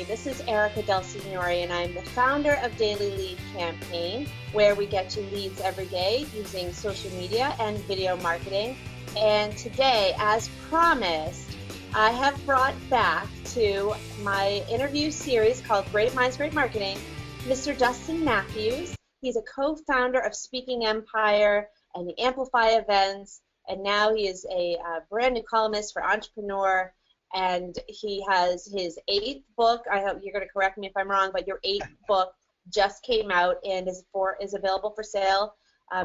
This is Erica DELSIGNORE, and I'm the founder of Daily Lead Campaign, where we get you leads every day using social media and video marketing. And today, as promised, I have brought back to my interview series called Great Minds, Great Marketing, Mr. Dustin Mathews. He's a co-founder of Speaking Empire and the Amplify events, and now he is a brand new columnist for Entrepreneur. And he has his 8th book. I hope you're going to correct me if I'm wrong, but your 8th book just came out and is available for sale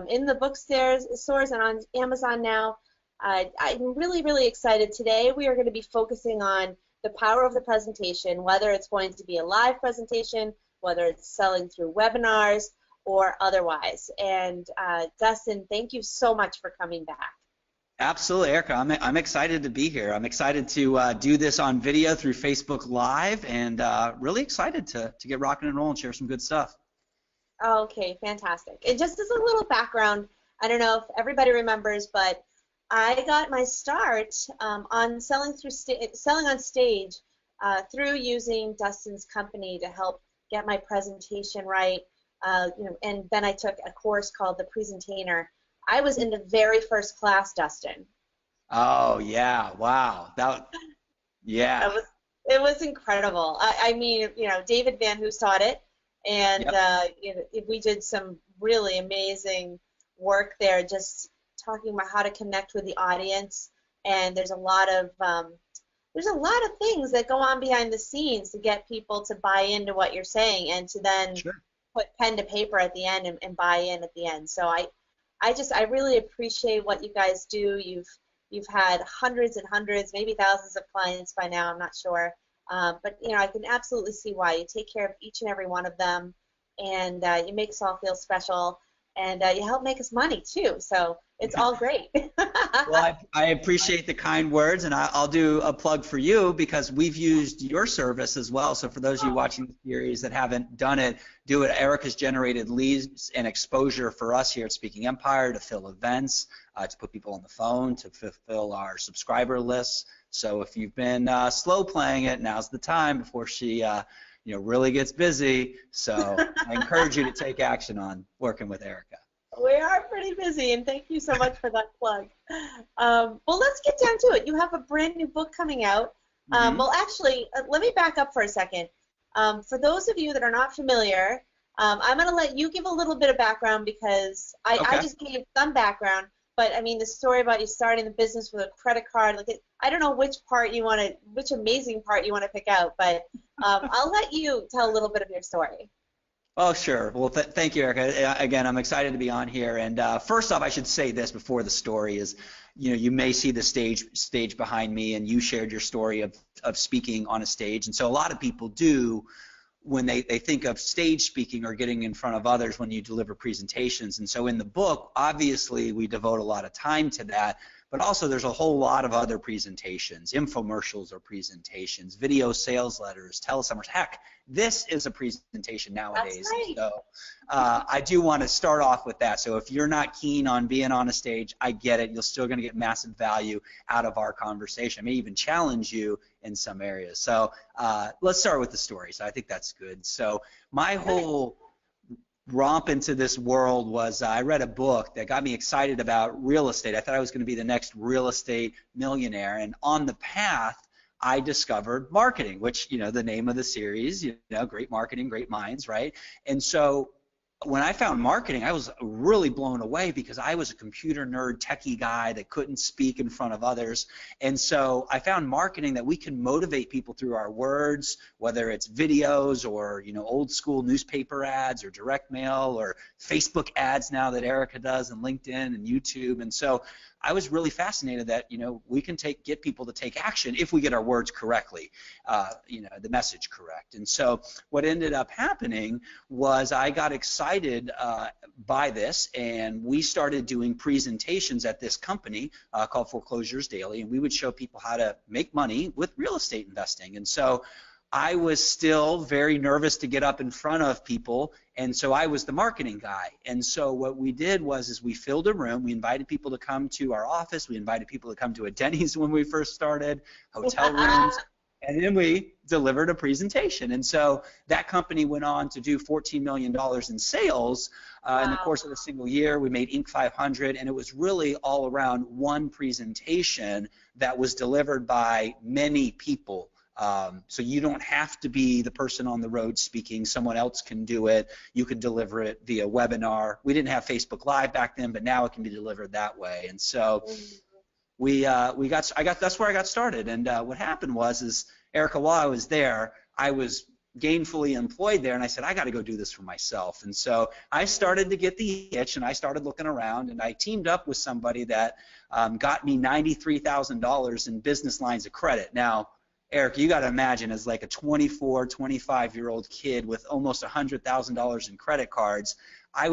in the bookstores and on Amazon now. I'm really, really excited. Today we are going to be focusing on the power of the presentation, whether it's going to be a live presentation, whether it's selling through webinars or otherwise. And Dustin, thank you so much for coming back. Absolutely, Erica. I'm excited to be here. I'm excited to do this on video through Facebook Live, and really excited to get rocking and rolling and share some good stuff. Okay, fantastic. And just as a little background, I don't know if everybody remembers, but I got my start on selling on stage through using Dustin's company to help get my presentation right. And then I took a course called the Presentainer. I was in the very first class, Dustin. Oh yeah! Wow. Yeah. It was incredible. I mean, David Van Hoos taught it, and yep. We did some really amazing work there, just talking about how to connect with the audience. And there's a lot of things that go on behind the scenes to get people to buy into what you're saying, and to then put pen to paper at the end and buy in at the end. So I really appreciate what you guys do. You've had hundreds and hundreds, maybe thousands of clients by now. I'm not sure, but I can absolutely see why. You take care of each and every one of them, and you make us all feel special, and you help make us money too. So it's all great. Well, I appreciate the kind words, and I'll do a plug for you because we've used your service as well. So for those of you watching the series that haven't done it, do it. Erica's generated leads and exposure for us here at Speaking Empire to fill events, to put people on the phone, to fulfill our subscriber lists. So if you've been slow playing it, now's the time before she really gets busy. So I encourage you to take action on working with Erica. We are pretty busy, and thank you so much for that plug. Well, let's get down to it. You have a brand new book coming out. Well, actually, let me back up for a second. For those of you that are not familiar, I'm going to let you give a little bit of background because I just gave some background. But I mean, the story about you starting the business with a credit card, I don't know which amazing part you want to pick out, but I'll let you tell a little bit of your story. Oh, sure. Well, thank you, Erica. Again, I'm excited to be on here. And first off, I should say this before the story is, you may see the stage behind me, and you shared your story of speaking on a stage. And so a lot of people do when they think of stage speaking or getting in front of others when you deliver presentations. And so in the book, obviously, we devote a lot of time to that. But also there's a whole lot of other presentations, infomercials or presentations, video sales letters, telesummers. Heck, this is a presentation nowadays. That's right. So I do want to start off with that. So if you're not keen on being on a stage, I get it. You're still going to get massive value out of our conversation. I may even challenge you in some areas. So let's start with the story. So I think that's good. So my whole romp into this world was I read a book that got me excited about real estate. I thought I was going to be the next real estate millionaire, and on the path I discovered marketing, which, the name of the series, great marketing, great minds, right? And so when I found marketing, I was really blown away because I was a computer nerd, techie guy that couldn't speak in front of others. And so I found marketing that we can motivate people through our words, whether it's videos or, old school newspaper ads or direct mail or Facebook ads now that Erica does, and LinkedIn and YouTube. And so I was really fascinated that, we can get people to take action if we get our words correctly, the message correct. And so what ended up happening was I got excited by this, and we started doing presentations at this company called Foreclosures Daily, and we would show people how to make money with real estate investing. And so I was still very nervous to get up in front of people, and so I was the marketing guy. And so what we did was we filled a room. We invited people to come to our office. We invited people to come to a Denny's when we first started, hotel rooms. And then we delivered a presentation. And so that company went on to do $14 million in sales in the course of a single year. We made Inc. 500, and it was really all around one presentation that was delivered by many people. So you don't have to be the person on the road speaking. Someone else can do it. You can deliver it via webinar. We didn't have Facebook Live back then, but now it can be delivered that way. And so that's where I got started. And what happened was Erica, while I was there, I was gainfully employed there, and I said, I got to go do this for myself. And so I started to get the itch, and I started looking around, and I teamed up with somebody that got me $93,000 in business lines of credit. Now, Eric, you got to imagine, as like a 24, 25-year-old kid with almost $100,000 in credit cards, I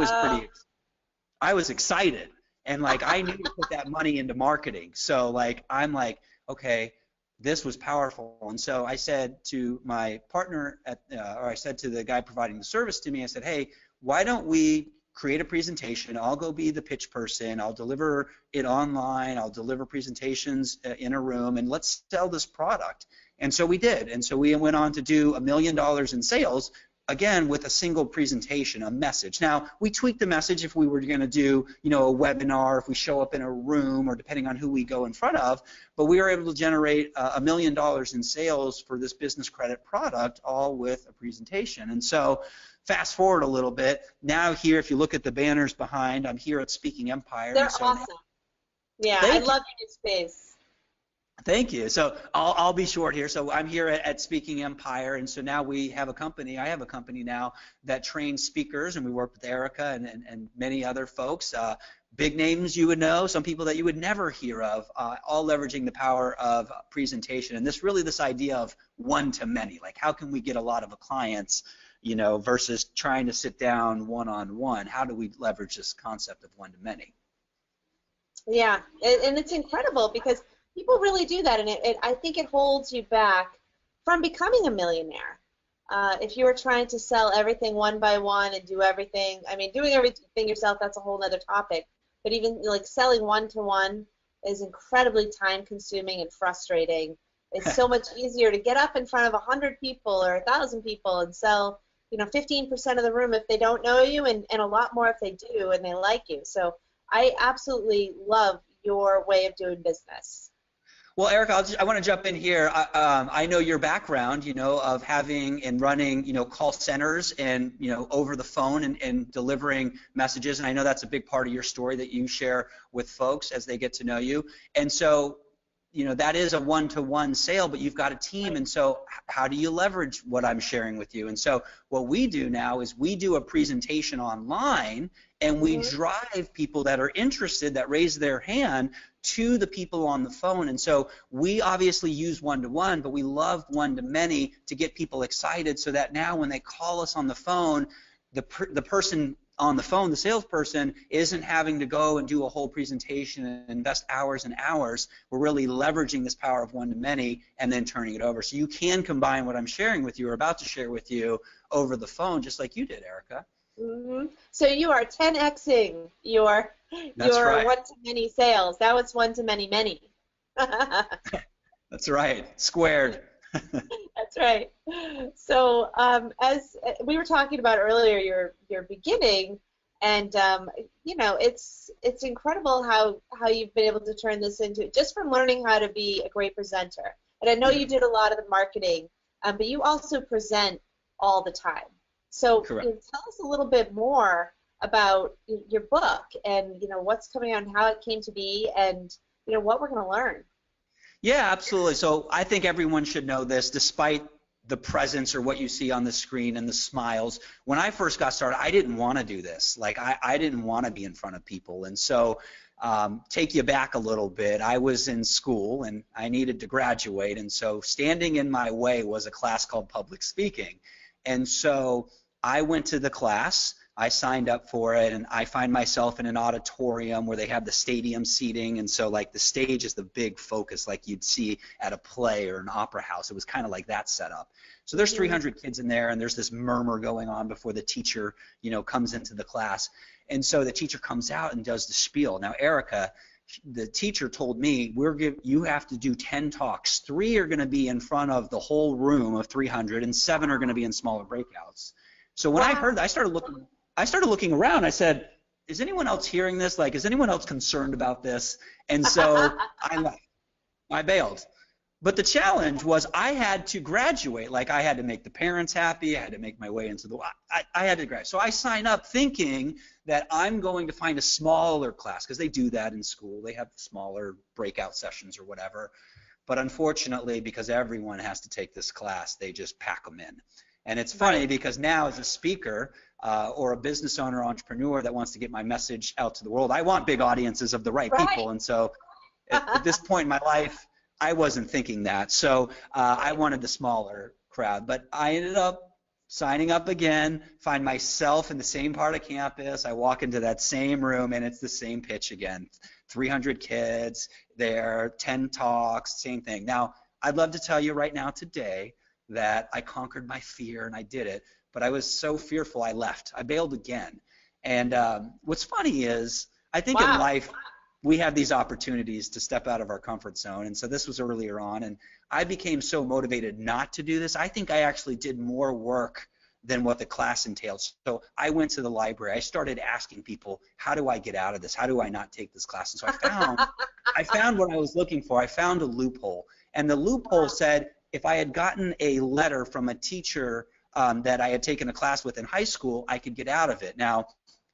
was excited. And like I knew to put that money into marketing. So like I'm like, okay, this was powerful. And so I said to my partner or I said to the guy providing the service to me, I said, hey, why don't we create a presentation? I'll go be the pitch person. I'll deliver it online. I'll deliver presentations in a room, and let's sell this product. And so we did. And so we went on to do $1 million in sales, again, with a single presentation, a message. Now, we tweaked the message if we were going to do, a webinar, if we show up in a room, or depending on who we go in front of, but we were able to generate $1 million in sales for this business credit product, all with a presentation. And so fast forward a little bit, now here, if you look at the banners behind, I'm here at Speaking Empire. They're awesome. Yeah, I love your space. Thank you. So I'll be short here. So I'm here at Speaking Empire, and so now we have a company. I have a company now that trains speakers, and we work with Erica and many other folks, big names you would know, some people that you would never hear of, all leveraging the power of presentation. And this idea of one-to-many, like how can we get a lot of clients, versus trying to sit down one-on-one? How do we leverage this concept of one-to-many? Yeah, and it's incredible because people really do that, and I think it holds you back from becoming a millionaire. If you were trying to sell everything one by one and do everything, doing everything yourself, that's a whole other topic. But even like selling one-to-one is incredibly time-consuming and frustrating. It's so much easier to get up in front of 100 people or 1,000 people and sell, 15% of the room if they don't know you, and a lot more if they do and they like you. So I absolutely love your way of doing business. Well, Eric, I want to jump in here. I know your background, of having and running, call centers and, over the phone and delivering messages. And I know that's a big part of your story that you share with folks as they get to know you. And so, that is a one-to-one sale, but you've got a team. And so how do you leverage what I'm sharing with you? And so what we do now is we do a presentation online, and we drive people that are interested, that raise their hand, to the people on the phone. And so we obviously use one-to-one, but we love one-to-many to get people excited, so that now when they call us on the phone, the person on the phone, the salesperson, isn't having to go and do a whole presentation and invest hours and hours. We're really leveraging this power of one-to-many and then turning it over. So you can combine what I'm sharing with you or about to share with you over the phone, just like you did, Erica. So you are 10xing your right. One-to-many sales. That was one-to-many many. That's right. Squared. That's right. So as we were talking about earlier, your beginning, and it's incredible how you've been able to turn this into, just from learning how to be a great presenter. And I know you did a lot of the marketing, but you also present all the time. So tell us a little bit more about your book and what's coming out and how it came to be, and what we're going to learn. Yeah, absolutely. So I think everyone should know this, despite the presence or what you see on the screen and the smiles. When I first got started, I didn't want to do this. Like I didn't want to be in front of people. And so take you back a little bit. I was in school and I needed to graduate. And so standing in my way was a class called public speaking. And so I went to the class, I signed up for it, and I find myself in an auditorium where they have the stadium seating, and so like the stage is the big focus like you'd see at a play or an opera house. It was kind of like that setup. So there's 300 kids in there, and there's this murmur going on before the teacher, comes into the class. And so the teacher comes out and does the spiel. Now, Erica, the teacher told me, you have to do 10 talks. 3 are going to be in front of the whole room of 300, and 7 are going to be in smaller breakouts. So when I heard that, I started looking around. I said, is anyone else hearing this? Like, is anyone else concerned about this? And so I left. I bailed. But the challenge was I had to graduate. Like, I had to make the parents happy. I had to make my way into the – I had to graduate. So I signed up thinking that I'm going to find a smaller class, because they do that in school. They have smaller breakout sessions or whatever. But unfortunately, because everyone has to take this class, they just pack them in. And it's funny because now, as a speaker or a business owner, entrepreneur that wants to get my message out to the world, I want big audiences of the right people. And so at this point in my life, I wasn't thinking that. So I wanted the smaller crowd. But I ended up signing up again, find myself in the same part of campus. I walk into that same room, and it's the same pitch again. 300 kids there, 10 talks, same thing. Now, I'd love to tell you right now today that I conquered my fear and I did it, but I was so fearful I left. I bailed again. And what's funny is I think in life we have these opportunities to step out of our comfort zone, and so this was earlier on, and I became so motivated not to do this. I think I actually did more work than what the class entailed. So I went to the library. I started asking people, how do I get out of this? How do I not take this class? And so I found what I was looking for. I found a loophole, and the loophole said if I had gotten a letter from a teacher that I had taken a class with in high school, I could get out of it. Now,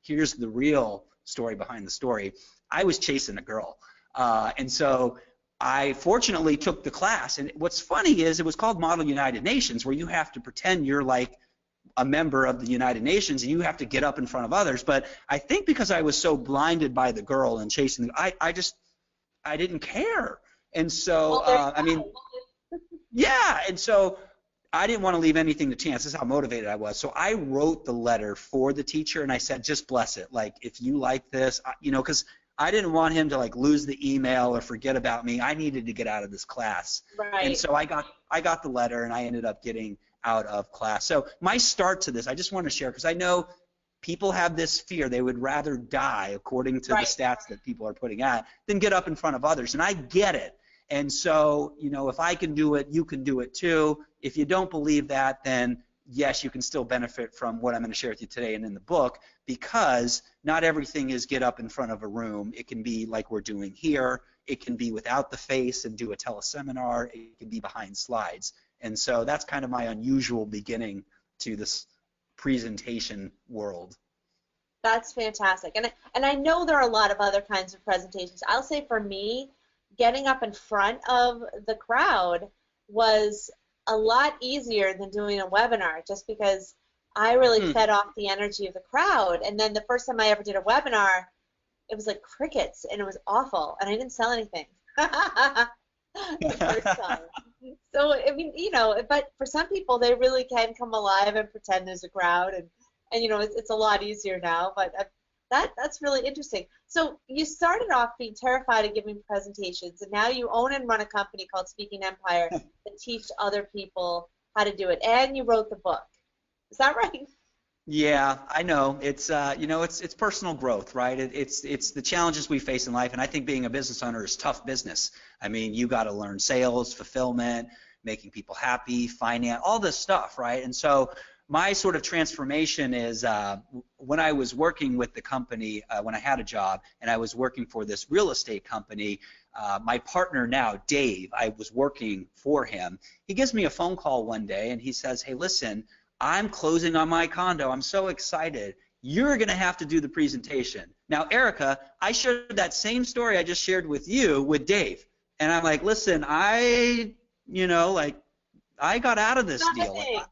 here's the real story behind the story. I was chasing a girl, and so I fortunately took the class. And what's funny is it was called Model United Nations, where you have to pretend you're like a member of the United Nations and you have to get up in front of others. But I think because I was so blinded by the girl and chasing, I didn't care. And so and so I didn't want to leave anything to chance. This is how motivated I was. So I wrote the letter for the teacher, and I said, just bless it. Like, if you like this, because I didn't want him to like lose the email or forget about me. I needed to get out of this class. Right. And so I got the letter, and I ended up getting out of class. So my start to this, I just want to share, because I know people have this fear. They would rather die, according to the stats that people are putting out, than get up in front of others. And I get it. And so, if I can do it, you can do it too. If you don't believe that, then yes, you can still benefit from what I'm going to share with you today and in the book, because not everything is get up in front of a room. It can be like we're doing here. It can be without the face and do a teleseminar. It can be behind slides. And so that's kind of my unusual beginning to this presentation world. That's fantastic. And I know there are a lot of other kinds of presentations. I'll say for me, getting up in front of the crowd was a lot easier than doing a webinar, just because I really fed off the energy of the crowd. And then the first time I ever did a webinar, it was like crickets, and it was awful, and I didn't sell anything the first time. So, I mean, but for some people, they really can come alive and pretend there's a crowd, and it's a lot easier now, but that's really interesting. So you started off being terrified of giving presentations, and now you own and run a company called Speaking Empire that teach other people how to do it, and you wrote the book. Is that right? Yeah, I know. It's it's personal growth, right? It's the challenges we face in life, and I think being a business owner is tough business. I mean, you got to learn sales, fulfillment, making people happy, finance, all this stuff, right? And so my sort of transformation is when I was working with the company, when I had a job, and I was working for this real estate company, my partner now, Dave, I was working for him. He gives me a phone call one day, and he says, hey, listen, I'm closing on my condo. I'm so excited. You're going to have to do the presentation. Now, Erica, I shared that same story I just shared with you with Dave. And I'm like, listen, I got out of this deal.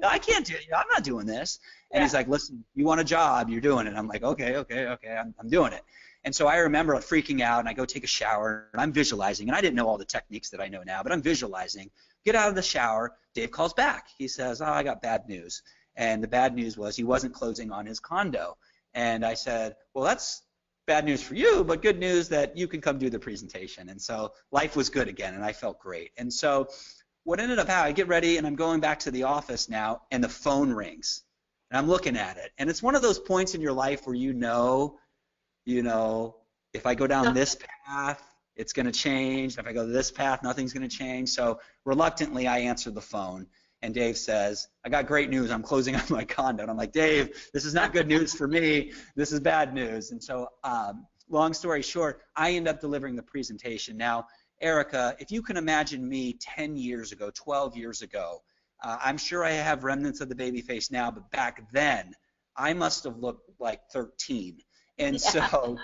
I can't do it. I'm not doing this. And he's like, listen, you want a job, you're doing it. I'm like, okay, I'm doing it. And so I remember freaking out, and I go take a shower, and I'm visualizing. And I didn't know all the techniques that I know now, but I'm visualizing. Get out of the shower. Dave calls back. He says, I got bad news. And the bad news was he wasn't closing on his condo. And I said, well, that's bad news for you, but good news that you can come do the presentation. And so life was good again, and I felt great. And so what ended up happening, I get ready, and I'm going back to the office now, and the phone rings. And I'm looking at it. And it's one of those points in your life where If I go down this path, it's going to change. If I go this path, nothing's going to change. So reluctantly, I answer the phone, and Dave says, I got great news. I'm closing up my condo. And I'm like, Dave, this is not good news for me. This is bad news. And so long story short, I end up delivering the presentation. Now, Erica, if you can imagine me 10 years ago, 12 years ago, I'm sure I have remnants of the baby face now, but back then, I must have looked like 13. And so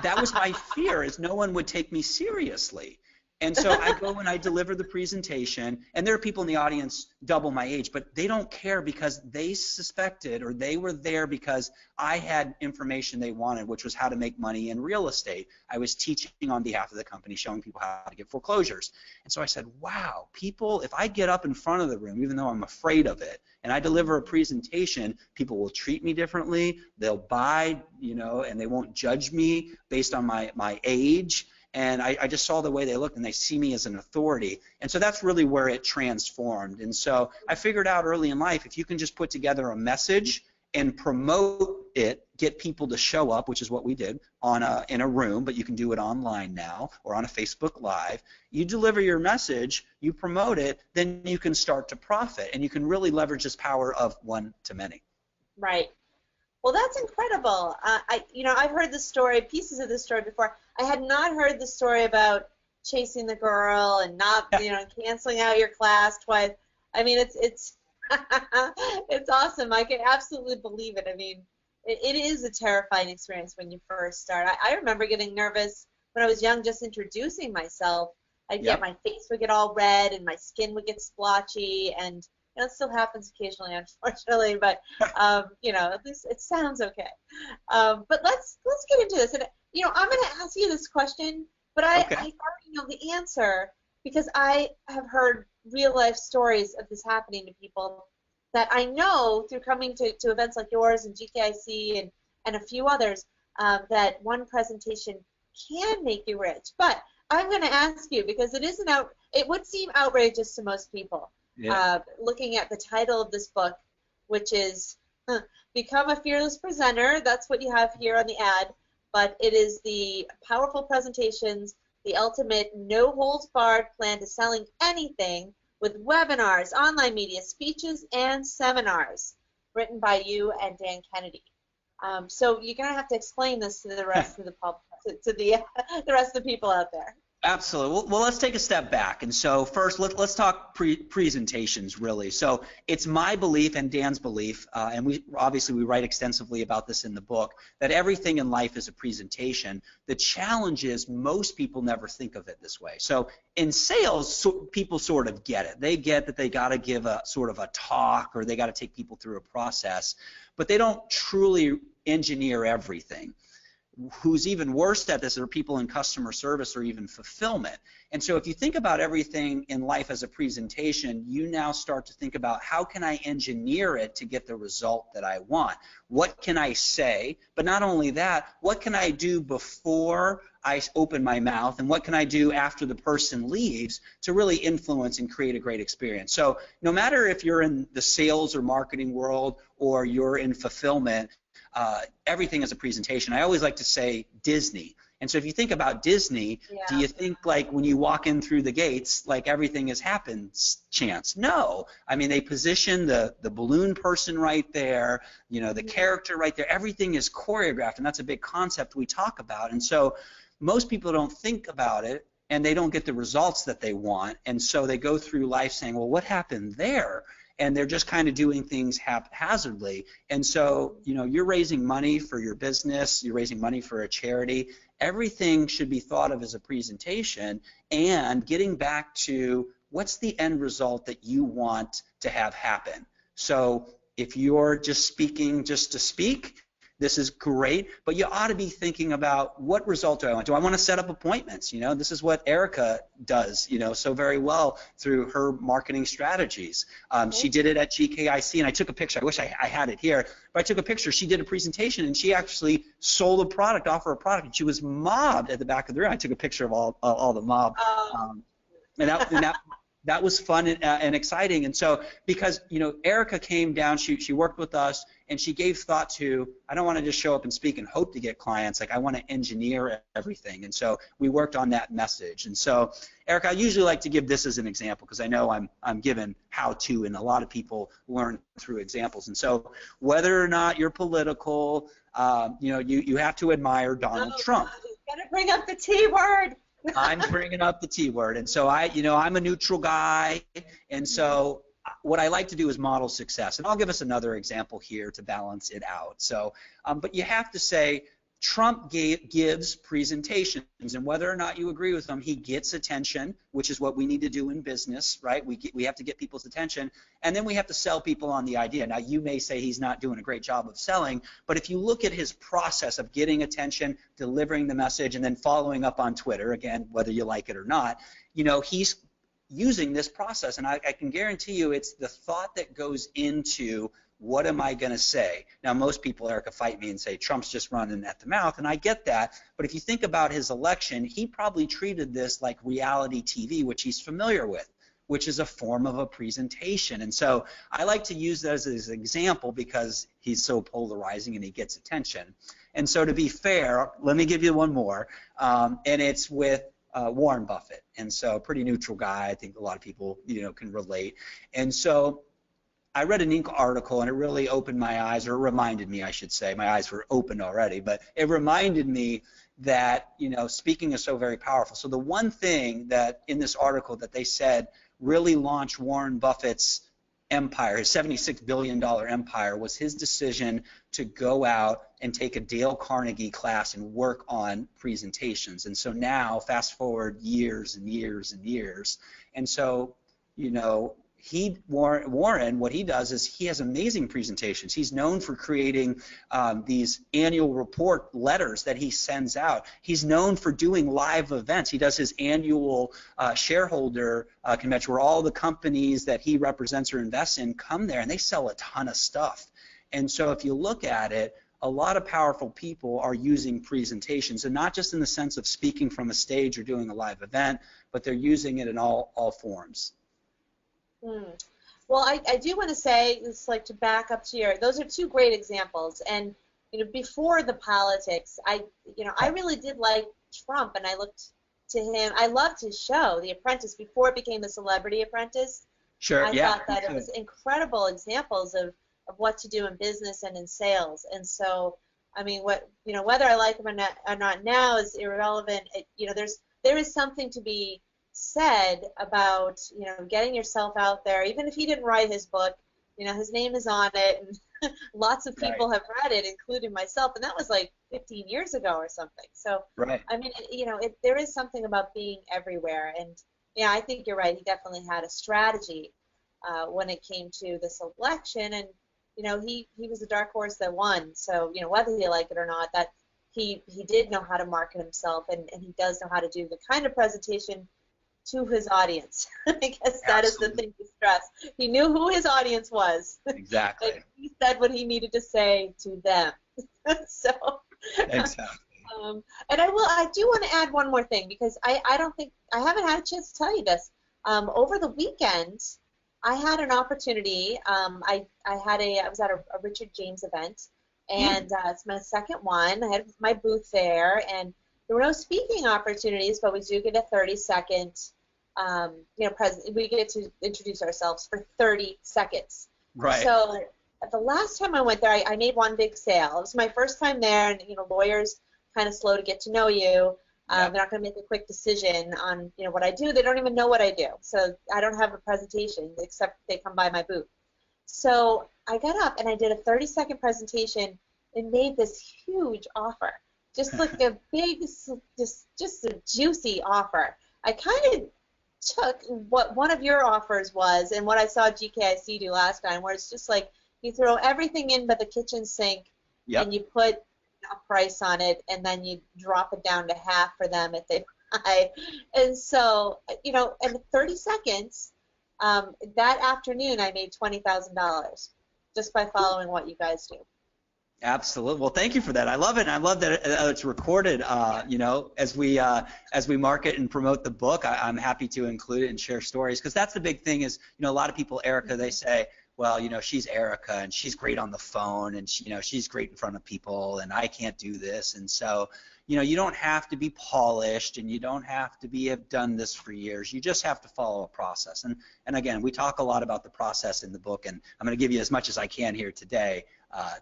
that was my fear, is no one would take me seriously. And so I go and I deliver the presentation, and there are people in the audience double my age, but they don't care because they suspected, or they were there because I had information they wanted, which was how to make money in real estate. I was teaching on behalf of the company, showing people how to get foreclosures. And so I said, wow, people, if I get up in front of the room, even though I'm afraid of it, and I deliver a presentation, people will treat me differently, they'll buy, you know, and they won't judge me based on my age. And I just saw the way they looked, and they see me as an authority. And so that's really where it transformed. And so I figured out early in life, if you can just put together a message and promote it, get people to show up, which is what we did in a room, but you can do it online now or on a Facebook Live. You deliver your message, you promote it, then you can start to profit, and you can really leverage this power of one to many. Right. Well, that's incredible. I've heard the story, pieces of the story before. I had not heard the story about chasing the girl and not, canceling out your class twice. I mean, it's it's awesome. I can absolutely believe it. I mean, it is a terrifying experience when you first start. I remember getting nervous when I was young, just introducing myself. My face would get all red and my skin would get splotchy, and it still happens occasionally, unfortunately, but at least it sounds okay. But let's get into this. And I'm going to ask you this question, but I already know the answer because I have heard real life stories of this happening to people that I know through coming to events like yours and GKIC and a few others, that one presentation can make you rich. But I'm going to ask you, because it would seem outrageous to most people. Yeah. Looking at the title of this book, which is Become a Fearless Presenter. That's what you have here on the ad, but it is the powerful presentations, the ultimate no-holds-barred plan to selling anything with webinars, online media, speeches, and seminars, written by you and Dan Kennedy. So you're going to have to explain this to the rest of the public, to the rest of the people out there. Absolutely. Well, let's take a step back. And so first, let's talk presentations, really. So it's my belief and Dan's belief, and we write extensively about this in the book, that everything in life is a presentation. The challenge is most people never think of it this way. So in sales, people sort of get it. They get that they got to give a sort of a talk, or they got to take people through a process, but they don't truly engineer everything. Who's even worse at this are people in customer service or even fulfillment. And so if you think about everything in life as a presentation, you now start to think about, how can I engineer it to get the result that I want? What can I say? But not only that, what can I do before I open my mouth, and what can I do after the person leaves to really influence and create a great experience? So no matter if you're in the sales or marketing world or you're in fulfillment, everything is a presentation. I always like to say Disney. And so if you think about Disney, do you think like when you walk in through the gates, like everything has happened chance? No. I mean, they position the balloon person right there, the character right there. Everything is choreographed, and that's a big concept we talk about. And so most people don't think about it, and they don't get the results that they want. And so they go through life saying, well, what happened there? And they're just kind of doing things haphazardly. And so, you're raising money for your business, you're raising money for a charity. Everything should be thought of as a presentation, and getting back to what's the end result that you want to have happen. So if you're just speaking just to speak, this is great, but you ought to be thinking about, what result do I want? Do I want to set up appointments? This is what Erica does, so very well through her marketing strategies. She did it at GKIC, and I took a picture. I wish I had it here, but I took a picture. She did a presentation, and she actually sold a product, offered a product, and she was mobbed at the back of the room. I took a picture of all the mob. And that was fun and exciting. And so, because, you know, Erica came down, she worked with us, and she gave thought to, I don't want to just show up and speak and hope to get clients, like I want to engineer everything. And so we worked on that message. And so, Erica, I usually like to give this as an example because I know I'm given how to, and a lot of people learn through examples. And so, whether or not you're political, you know, you have to admire Donald Trump. You gotta bring up the T word. I'm bringing up the T word, and so I'm a neutral guy, and so what I like to do is model success, and I'll give us another example here to balance it out. So, but you have to say Trump gives presentations, and whether or not you agree with him, he gets attention, which is what we need to do in business, right? We have to get people's attention, and then we have to sell people on the idea. Now, you may say he's not doing a great job of selling, but if you look at his process of getting attention, delivering the message, and then following up on Twitter, again, whether you like it or not, you know, he's using this process, and I can guarantee you it's the thought that goes into what am I going to say? Now, most people, Erica, fight me and say Trump's just running at the mouth, and I get that. But if you think about his election, he probably treated this like reality TV, which he's familiar with, which is a form of a presentation. And so I like to use that as an example because he's so polarizing and he gets attention. And so to be fair, let me give you one more, and it's with Warren Buffett. And so pretty neutral guy. I think a lot of people, you know, can relate. And so I read an Inc. article, and it really opened my eyes, or reminded me, I should say. My eyes were open already, but it reminded me that, you know, speaking is so very powerful. So the one thing that in this article that they said really launched Warren Buffett's empire, his $76 billion empire, was his decision to go out and take a Dale Carnegie class and work on presentations. And so now, fast forward years and years and years, and so, you know, Warren, what he does is he has amazing presentations. He's known for creating these annual report letters that he sends out. He's known for doing live events. He does his annual shareholder convention where all the companies that he represents or invests in come there, and they sell a ton of stuff. And so if you look at it, a lot of powerful people are using presentations, and not just in the sense of speaking from a stage or doing a live event, but they're using it in all forms. Well, I do want to say, it's like to back up to those are two great examples. And, you know, before the politics, I really did like Trump, and I looked to him. I loved his show, The Apprentice, before it became The Celebrity Apprentice. Sure, I thought that it was incredible examples of what to do in business and in sales. And so, I mean, whether I like him or not now is irrelevant. There is something to be said about, you know, getting yourself out there. Even if he didn't write his book, you know, his name is on it, and lots of people have read it, including myself, and that was like 15 years ago or something. So, I mean, you know, there is something about being everywhere, and yeah, I think you're right. He definitely had a strategy when it came to this election, and you know, he was a dark horse that won. So, you know, whether you like it or not, that he did know how to market himself, and he does know how to do the kind of presentation to his audience. I guess that is the thing to stress. He knew who his audience was. Exactly. And he said what he needed to say to them. So. Exactly. And I do want to add one more thing, because I haven't had a chance to tell you this. Over the weekend, I had an opportunity. I was at a Richard James event, and it's my second one. I had my booth there, and there were no speaking opportunities, but we do get a 30-second, we get to introduce ourselves for 30 seconds. Right. So the last time I went there, I made one big sale. It was my first time there, and, you know, lawyers kind of slow to get to know you. They're not going to make a quick decision on, you know, what I do. They don't even know what I do. So I don't have a presentation except they come by my booth. So I got up and I did a 30-second presentation and made this huge offer. Just like a big, just a juicy offer. I kind of took what one of your offers was and what I saw GKIC do last time, where it's just like you throw everything in but the kitchen sink, and you put a price on it, and then you drop it down to half for them if they buy. And so, you know, in 30 seconds, that afternoon I made $20,000 just by following what you guys do. Absolutely. Well, thank you for that. I love it. And I love that it's recorded. You know, as we market and promote the book, I'm happy to include it and share stories, because that's the big thing. Is, you know, a lot of people, Erica, they say, well, you know, she's Erica and she's great on the phone, and she, you know, she's great in front of people, and I can't do this. And so, you know, you don't have to be polished, and you don't have to have done this for years. You just have to follow a process. And again, we talk a lot about the process in the book, and I'm going to give you as much as I can here today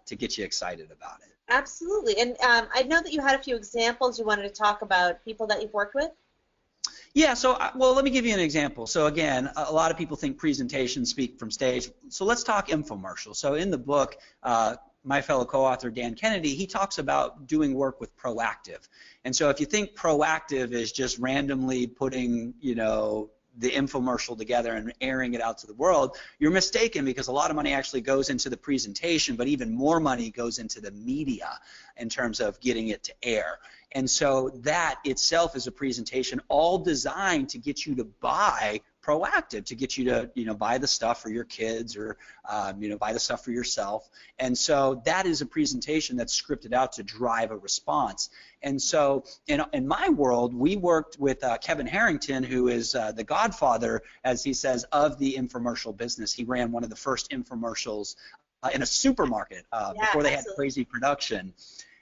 to get you excited about it. Absolutely. And I know that you had a few examples you wanted to talk about, people that you've worked with. Yeah, so, well, let me give you an example. So again, a lot of people think presentations speak from stage. So let's talk infomercials. So in the book, my fellow co-author Dan Kennedy, he talks about doing work with proactive. And so if you think proactive is just randomly putting, you know, the infomercial together and airing it out to the world, you're mistaken, because a lot of money actually goes into the presentation, but even more money goes into the media in terms of getting it to air. And so that itself is a presentation all designed to get you to buy proactive, to get you to, you know, buy the stuff for your kids, or you know, buy the stuff for yourself. And so that is a presentation that's scripted out to drive a response. And so in my world, we worked with Kevin Harrington, who is the godfather, as he says, of the infomercial business. He ran one of the first infomercials in a supermarket before they had crazy production.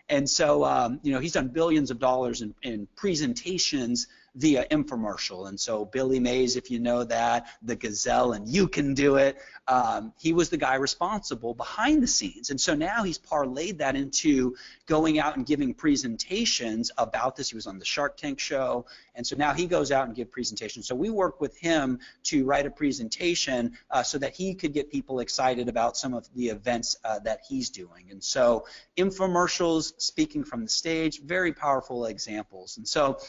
And so, you know, he's done billions of dollars in presentations via infomercial. And so Billy Mays, if you know that, the Gazelle, and You Can Do It, he was the guy responsible behind the scenes. And so now he's parlayed that into going out and giving presentations about this. He was on the Shark Tank show. And so now he goes out and gives presentations. So we work with him to write a presentation so that he could get people excited about some of the events that he's doing. And so infomercials, speaking from the stage, very powerful examples. And so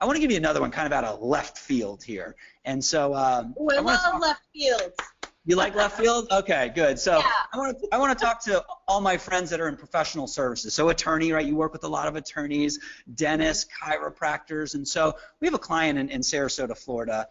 I want to give you another one kind of out of left field here. And so I love left field. You like left field? Okay, good. So yeah. I want to talk to all my friends that are in professional services. So attorney, right? You work with a lot of attorneys, dentists, chiropractors. And so we have a client in Sarasota, Florida,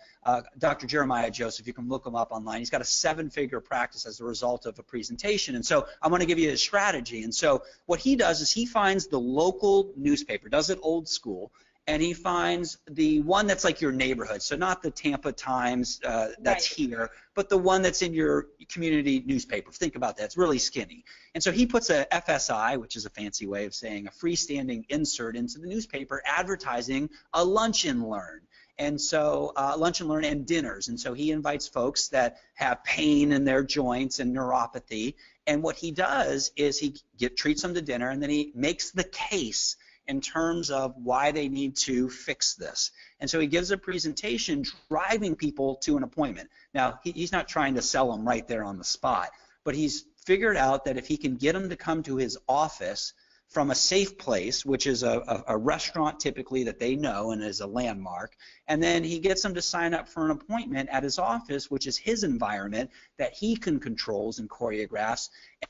Dr. Jeremiah Joseph. You can look him up online. He's got a 7-figure practice as a result of a presentation. And so I want to give you his strategy. And so what he does is he finds the local newspaper, does it old school, and he finds the one that's like your neighborhood. So not the Tampa Times that's here, but the one that's in your community newspaper. Think about that. It's really skinny. And so he puts a FSI, which is a fancy way of saying a freestanding insert, into the newspaper advertising a lunch and learn. And so lunch and learn and dinners. And so he invites folks that have pain in their joints and neuropathy. And what he does is he treats them to dinner, and then he makes the case in terms of why they need to fix this. And so he gives a presentation driving people to an appointment. Now, he's not trying to sell them right there on the spot, but he's figured out that if he can get them to come to his office from a safe place, which is a restaurant typically that they know and is a landmark, and then he gets them to sign up for an appointment at his office, which is his environment that he can controls and choreographs.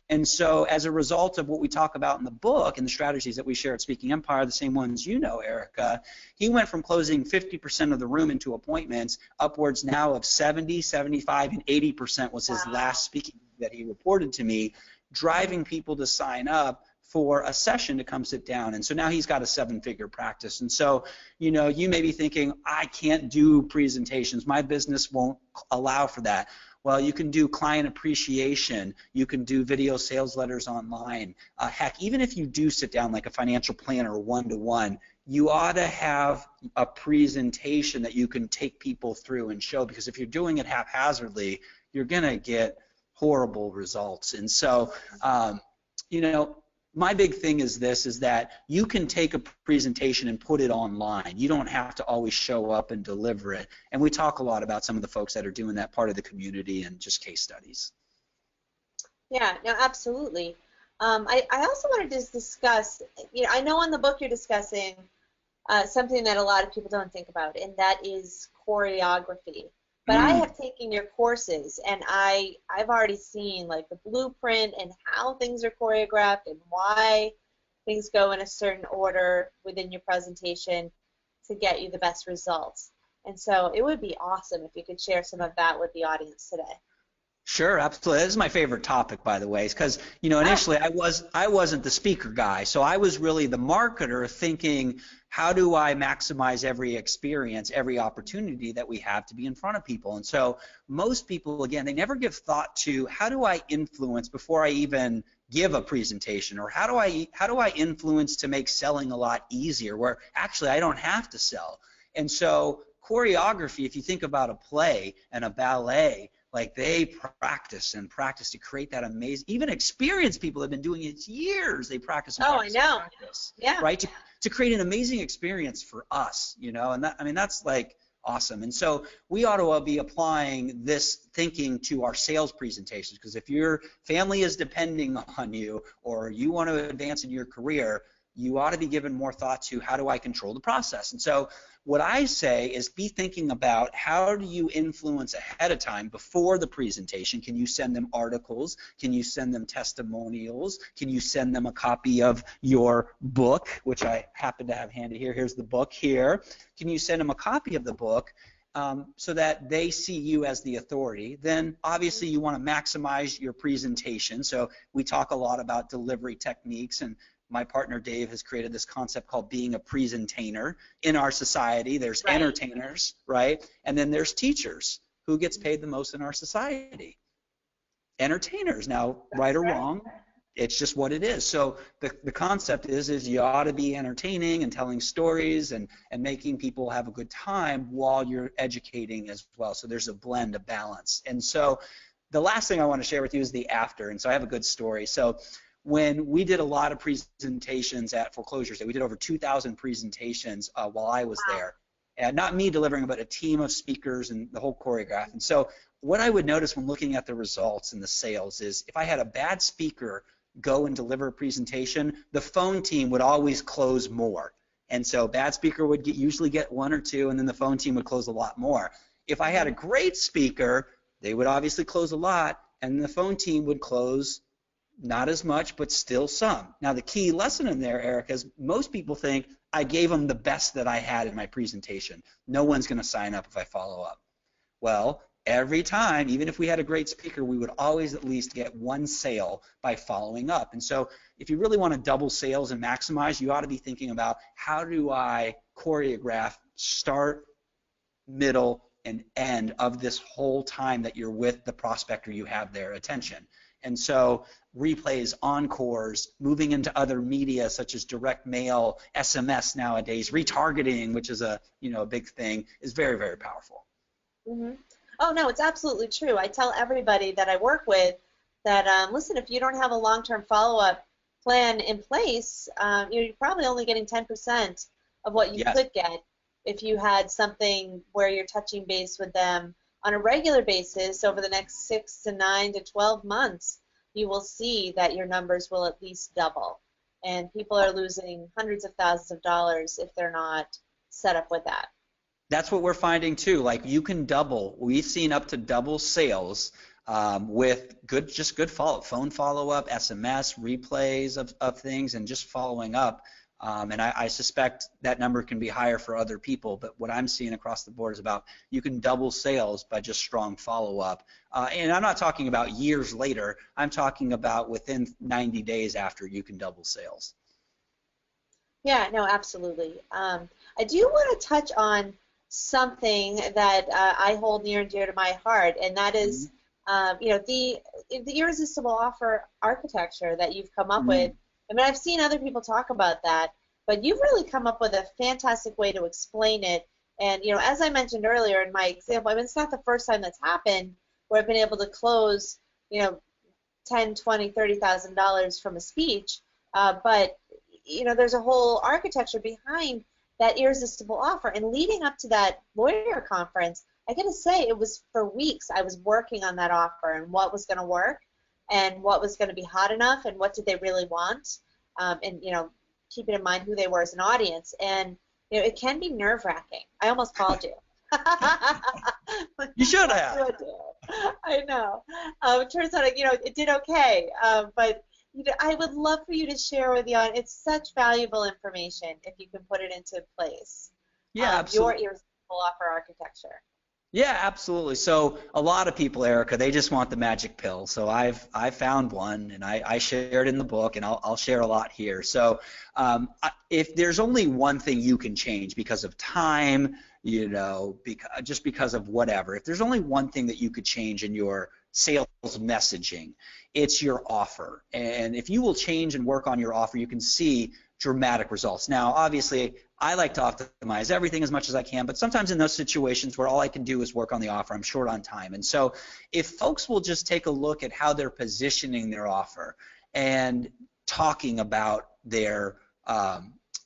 And so as a result of what we talk about in the book and the strategies that we share at Speaking Empire, the same ones you know, Erica, he went from closing 50% of the room into appointments upwards now of 70, 75, and 80% was his last speaking that he reported to me, driving people to sign up for a session to come sit down. And so now he's got a 7-figure practice. And so, you know, you may be thinking, I can't do presentations. My business won't allow for that. Well, you can do client appreciation. You can do video sales letters online. Heck, even if you do sit down like a financial planner one-to-one, you ought to have a presentation that you can take people through and show, because if you're doing it haphazardly, you're going to get horrible results. And so, you know, my big thing is this, is that you can take a presentation and put it online. You don't have to always show up and deliver it. And we talk a lot about some of the folks that are doing that part of the community and just case studies. Yeah, no, absolutely. I also wanted to discuss, you know, I know in the book you're discussing something that a lot of people don't think about, and that is choreography. But I have taken your courses, and I've already seen like the blueprint and how things are choreographed and why things go in a certain order within your presentation to get you the best results. And so it would be awesome if you could share some of that with the audience today. Sure, absolutely. This is my favorite topic, by the way, because initially I wasn't the speaker guy, so I was really the marketer thinking, how do I maximize every experience, every opportunity that we have to be in front of people? And so most people, again, they never give thought to how do I influence before I even give a presentation, or how do I influence to make selling a lot easier, where actually I don't have to sell. And so choreography, if you think about a play and a ballet, like they practice and practice to create that amazing, even experienced people have been doing it years. They practice and practice I know. and practice, Yeah. right? To create an amazing experience for us, and that, I mean, that's like awesome. And so we ought to be applying this thinking to our sales presentations, because if your family is depending on you or you want to advance in your career, you ought to be given more thought to how do I control the process. And so what I say is be thinking about how do you influence ahead of time before the presentation. Can you send them articles? Can you send them testimonials? Can you send them a copy of your book, which I happen to have handy here? Here's the book here. Can you send them a copy of the book so that they see you as the authority? Then obviously you want to maximize your presentation. So we talk a lot about delivery techniques, and my partner Dave has created this concept called being a presentainer. In our society, there's entertainers, right? And then there's teachers. Who gets paid the most in our society? Entertainers. Now, right or wrong, it's just what it is. So the concept is you ought to be entertaining and telling stories and making people have a good time while you're educating as well. So there's a blend, a balance. And so the last thing I want to share with you is the after. And so I have a good story. So when we did a lot of presentations at Foreclosures Day, we did over 2,000 presentations while I was there. And not me delivering, but a team of speakers and the whole choreograph. And so what I would notice when looking at the results and the sales is if I had a bad speaker go and deliver a presentation, the phone team would always close more. And so bad speaker would usually get one or two, and then the phone team would close a lot more. If I had a great speaker, they would obviously close a lot, and the phone team would close not as much, but still some. Now, the key lesson in there, Eric, is most people think I gave them the best that I had in my presentation. No one's going to sign up if I follow up. Well, every time, even if we had a great speaker, we would always at least get one sale by following up. And so if you really want to double sales and maximize, you ought to be thinking about how do I choreograph start, middle, and end of this whole time that you're with the prospect or you have their attention. And so replays, encores, moving into other media such as direct mail, SMS nowadays, retargeting, which is a big thing, is very, very powerful. Mm-hmm. Oh no, it's absolutely true. I tell everybody that I work with that listen, if you don't have a long-term follow-up plan in place, you're probably only getting 10% of what you could get if you had something where you're touching base with them on a regular basis over the next 6 to 9 to 12 months. You will see that your numbers will at least double, and people are losing hundreds of thousands of dollars if they're not set up with that. That's what we're finding too. Like you can double. We've seen up to double sales with good phone follow-up, SMS, replays of things, and just following up. And I suspect that number can be higher for other people, but what I'm seeing across the board is about you can double sales by just strong follow-up. And I'm not talking about years later. I'm talking about within 90 days after you can double sales. Yeah, no, absolutely. I do want to touch on something that I hold near and dear to my heart, and that is, the irresistible offer architecture that you've come up with. I mean, I've seen other people talk about that, but you've really come up with a fantastic way to explain it. And, as I mentioned earlier in my example, I mean, it's not the first time that's happened where I've been able to close, $10, $20, $30,000 from a speech, but, there's a whole architecture behind that irresistible offer. And leading up to that lawyer conference, I got to say, it was for weeks I was working on that offer and what was going to work and what was going to be hot enough and what did they really want, and keeping in mind who they were as an audience. And it can be nerve-wracking. I almost called you. You should have. I know. It turns out it did okay, but I would love for you to share with the audience. It's such valuable information if you can put it into place. Yeah, absolutely. Your irresistible offer architecture. Yeah, absolutely. So a lot of people, Erica, they just want the magic pill. So I've found one, and I share it in the book, and I'll share a lot here. So if there's only one thing you can change because of time, just because of whatever, if there's only one thing that you could change in your sales messaging, it's your offer. And if you will change and work on your offer, you can see dramatic results. Now, obviously, I like to optimize everything as much as I can, but sometimes in those situations where all I can do is work on the offer, I'm short on time. And so if folks will just take a look at how they're positioning their offer and talking about their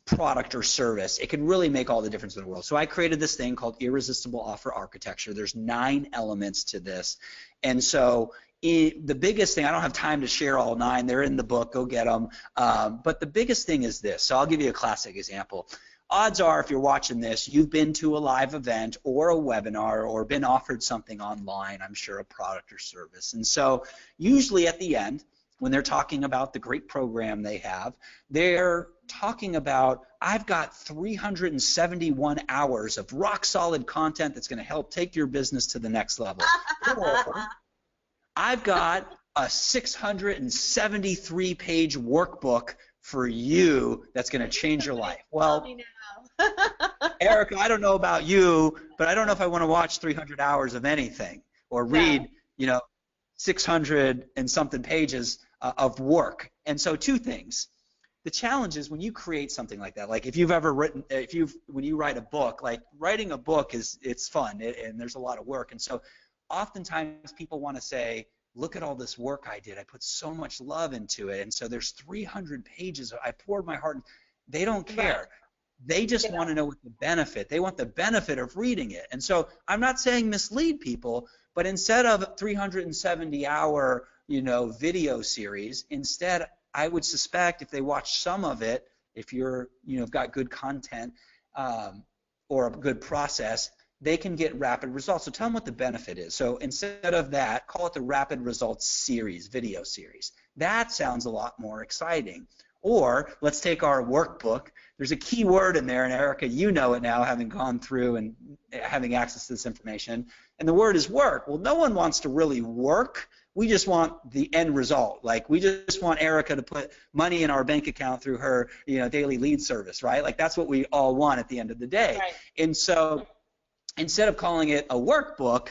product or service, it can really make all the difference in the world. So I created this thing called Irresistible Offer Architecture. There's 9 elements to this. And so the biggest thing, I don't have time to share all 9, they're in the book, go get them. But the biggest thing is this. So I'll give you a classic example. Odds are, if you're watching this, you've been to a live event or a webinar or been offered something online, I'm sure a product or service. And so usually at the end, when they're talking about the great program they have, they're talking about, I've got 371 hours of rock solid content that's going to help take your business to the next level. Or, I've got a 673-page workbook for you that's going to change your life. Well, Erica, I don't know about you, but I don't know if I want to watch 300 hours of anything or read, 600 and something pages of work. And so 2 things. The challenge is when you create something like that, like if you've ever written, when you write a book, like writing a book it's fun and there's a lot of work. And so oftentimes people want to say, look at all this work I did. I put so much love into it. And so there's 300 pages. I poured my heart. They don't care. Right. They just want to know what the benefit. They want the benefit of reading it. And so I'm not saying mislead people, but instead of 370-hour, video series, instead I would suspect if they watch some of it, if you're, got good content or a good process, they can get rapid results. So tell them what the benefit is. So instead of that, call it the Rapid Results Series, video series. That sounds a lot more exciting. Or let's take our workbook. There's a key word in there, and Erica, you know it now, having gone through and having access to this information, and the word is work. Well, no one wants to really work. We just want the end result. Like, we just want Erica to put money in our bank account through her, daily lead service, right? Like, that's what we all want at the end of the day. Right. And so instead of calling it a workbook,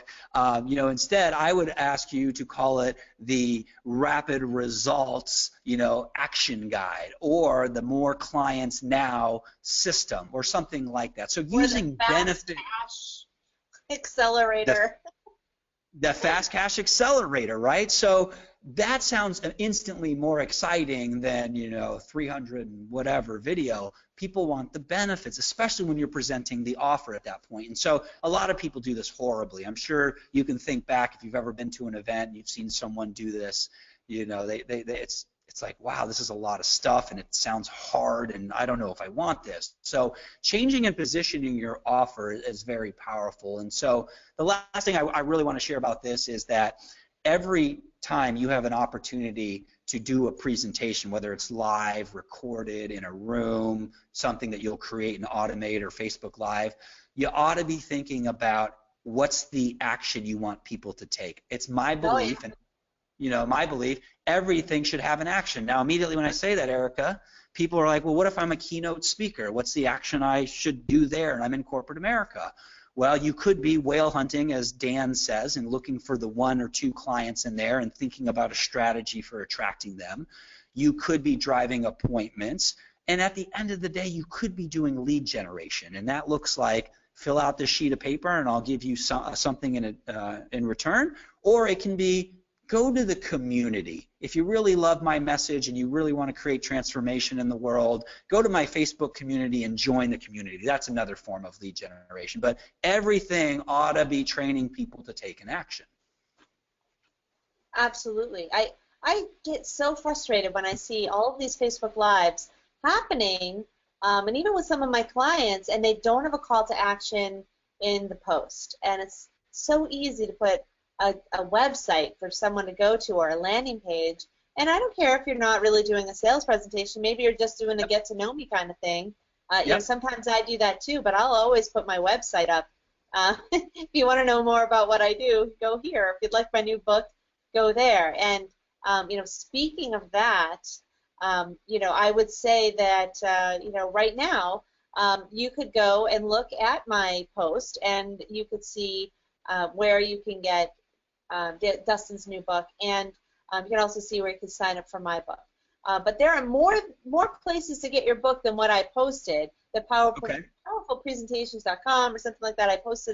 instead I would ask you to call it the Rapid Results, action guide, or the More Clients Now system, or something like that. So using benefit cash accelerator. The fast cash accelerator, right? So that sounds instantly more exciting than 300 and whatever video. People want the benefits, especially when you're presenting the offer at that point. And so a lot of people do this horribly. I'm sure you can think back if you've ever been to an event and you've seen someone do this. It's like, wow, this is a lot of stuff and it sounds hard and I don't know if I want this. So changing and positioning your offer is very powerful. And so the last thing I really want to share about this is that every time you have an opportunity to do a presentation, whether it's live, recorded, in a room, something that you'll create and automate, or Facebook Live, you ought to be thinking about what's the action you want people to take. It's my belief, and my belief, everything should have an action. Now, immediately when I say that, Erica, people are like, well, what if I'm a keynote speaker? What's the action I should do there? And I'm in corporate America. Well, you could be whale hunting, as Dan says, and looking for the 1 or 2 clients in there and thinking about a strategy for attracting them. You could be driving appointments. And at the end of the day, you could be doing lead generation. And that looks like, fill out this sheet of paper and I'll give you something in return. Or it can be, go to the community. If you really love my message and you really want to create transformation in the world, go to my Facebook community and join the community. That's another form of lead generation. But everything ought to be training people to take an action. Absolutely. I get so frustrated when I see all of these Facebook Lives happening, and even with some of my clients, and they don't have a call to action in the post. And it's so easy to put a website for someone to go to or a landing page. And I don't care if you're not really doing a sales presentation. Maybe you're just doing a get to know me kind of thing. Sometimes I do that too, but I'll always put my website up If you want to know more about what I do, go here. If you'd like my new book, go there. And speaking of that, I would say that right now you could go and look at my post, and you could see where you can get Dustin's new book, and you can also see where you can sign up for my book. But there are more places to get your book than what I posted. The Okay. powerfulpresentations.com or something like that. I posted